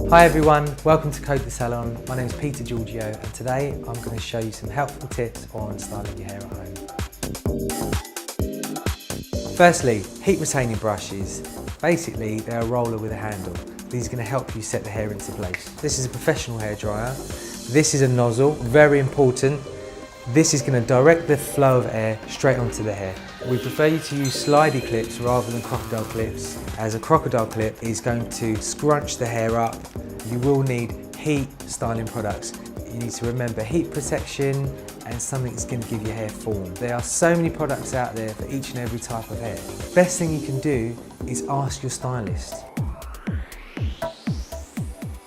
Hi everyone, welcome to Code the Salon. My name is Georgiou and today I'm going to show you some helpful tips on styling your hair at home. Firstly, heat retaining brushes. Basically, they're a roller with a handle. These are going to help you set the hair into place. This is a professional hairdryer. This is a nozzle, very important. This is going to direct the flow of air straight onto the hair. We prefer you to use slidey clips rather than crocodile clips, as a crocodile clip is going to scrunch the hair up. You will need heat styling products. You need to remember heat protection and something that's going to give your hair form. There are so many products out there for each and every type of hair. Best thing you can do is ask your stylist.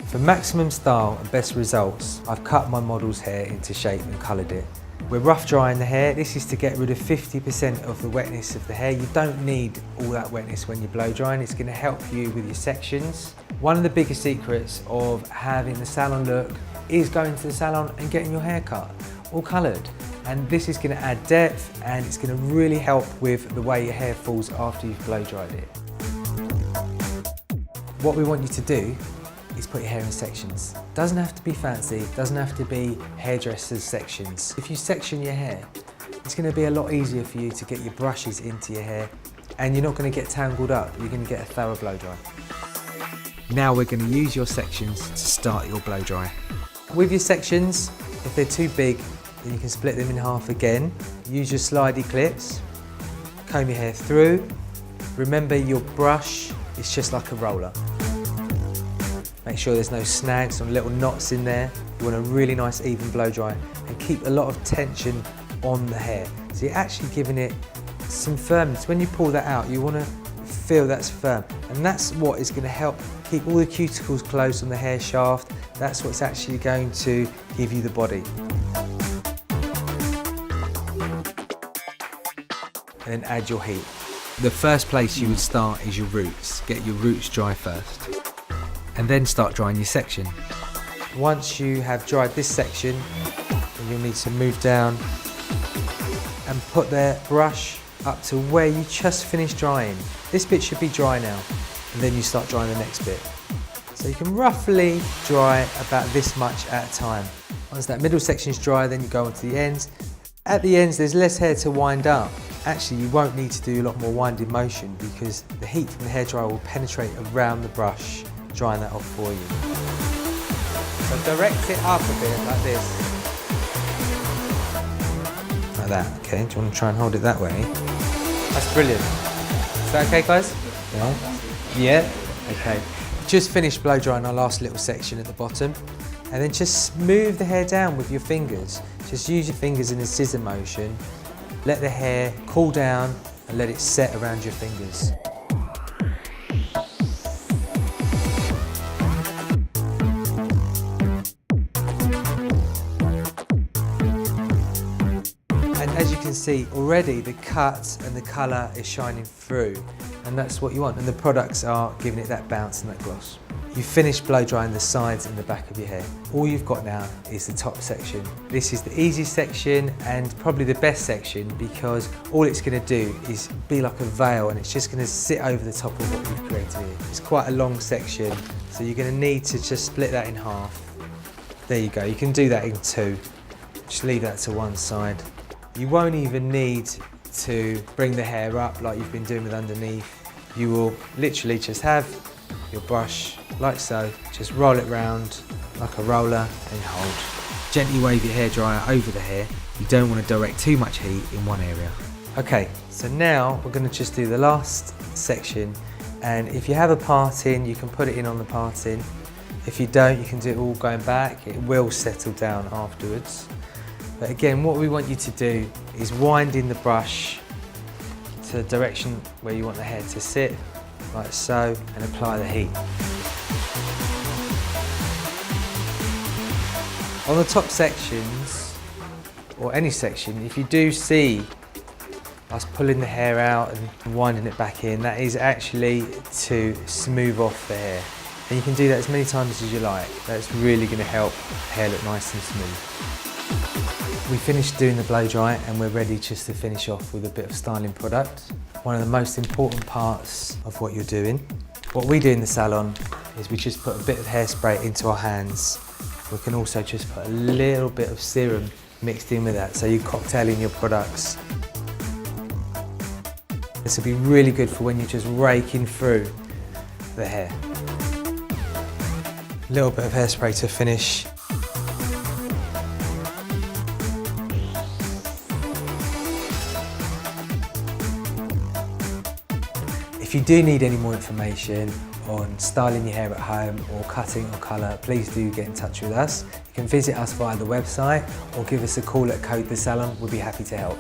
For maximum style and best results, I've cut my model's hair into shape and coloured it. We're rough drying the hair. This is to get rid of 50% of the wetness of the hair. You don't need all that wetness when you're blow drying. It's going to help you with your sections. One of the biggest secrets of having the salon look is going to the salon and getting your hair cut or coloured. And this is going to add depth and it's going to really help with the way your hair falls after you've blow dried it. What we want you to do is put your hair in sections. Doesn't have to be fancy, doesn't have to be hairdresser's sections. If you section your hair, it's going to be a lot easier for you to get your brushes into your hair and you're not going to get tangled up, you're going to get a thorough blow dry. Now we're going to use your sections to start your blow dry. With your sections, if they're too big, then you can split them in half again. Use your slidey clips, comb your hair through. Remember your brush is just like a roller. Make sure there's no snags or little knots in there. You want a really nice even blow dry and keep a lot of tension on the hair. So you're actually giving it some firmness. When you pull that out, you want to feel that's firm. And that's what is going to help keep all the cuticles closed on the hair shaft. That's what's actually going to give you the body. And then add your heat. The first place you would start is your roots. Get your roots dry first. And then start drying your section. Once you have dried this section, you'll need to move down and put the brush up to where you just finished drying. This bit should be dry now, and then you start drying the next bit. So you can roughly dry about this much at a time. Once that middle section is dry, then you go on to the ends. At the ends, there's less hair to wind up. Actually, you won't need to do a lot more winding motion because the heat from the hairdryer will penetrate around the brush, drying that off for you. So direct it up a bit like this. Like that, okay? Do you want to try and hold it that way? That's brilliant. Is that okay, guys? Yeah? Yeah? Okay. Just finished blow drying our last little section at the bottom. And then just smooth the hair down with your fingers. Just use your fingers in a scissor motion. Let the hair cool down and let it set around your fingers. As you can see already, the cut and the colour is shining through, and that's what you want, and the products are giving it that bounce and that gloss. You've finished blow drying the sides and the back of your hair. All you've got now is the top section. This is the easiest section and probably the best section because all it's going to do is be like a veil and it's just going to sit over the top of what you've created here. It's quite a long section, so you're going to need to just split that in half. There you go, you can do that in two. Just leave that to one side. You won't even need to bring the hair up like you've been doing with underneath. You will literally just have your brush like so, just roll it round like a roller and hold. Gently wave your hairdryer over the hair. You don't want to direct too much heat in one area. Okay, so now we're going to just do the last section, and if you have a parting, you can put it in on the parting. If you don't, you can do it all going back. It will settle down afterwards. But again, what we want you to do is wind in the brush to the direction where you want the hair to sit, like so, and apply the heat. On the top sections, or any section, if you do see us pulling the hair out and winding it back in, that is actually to smooth off the hair. And you can do that as many times as you like. That's really going to help the hair look nice and smooth. We finished doing the blow dry and we're ready just to finish off with a bit of styling product. One of the most important parts of what you're doing. What we do in the salon is we just put a bit of hairspray into our hands. We can also just put a little bit of serum mixed in with that, so you're cocktailing your products. This will be really good for when you're just raking through the hair. A little bit of hairspray to finish. If you do need any more information on styling your hair at home or cutting or colour, please do get in touch with us. You can visit us via the website or give us a call at Code the Salon. We'll be happy to help.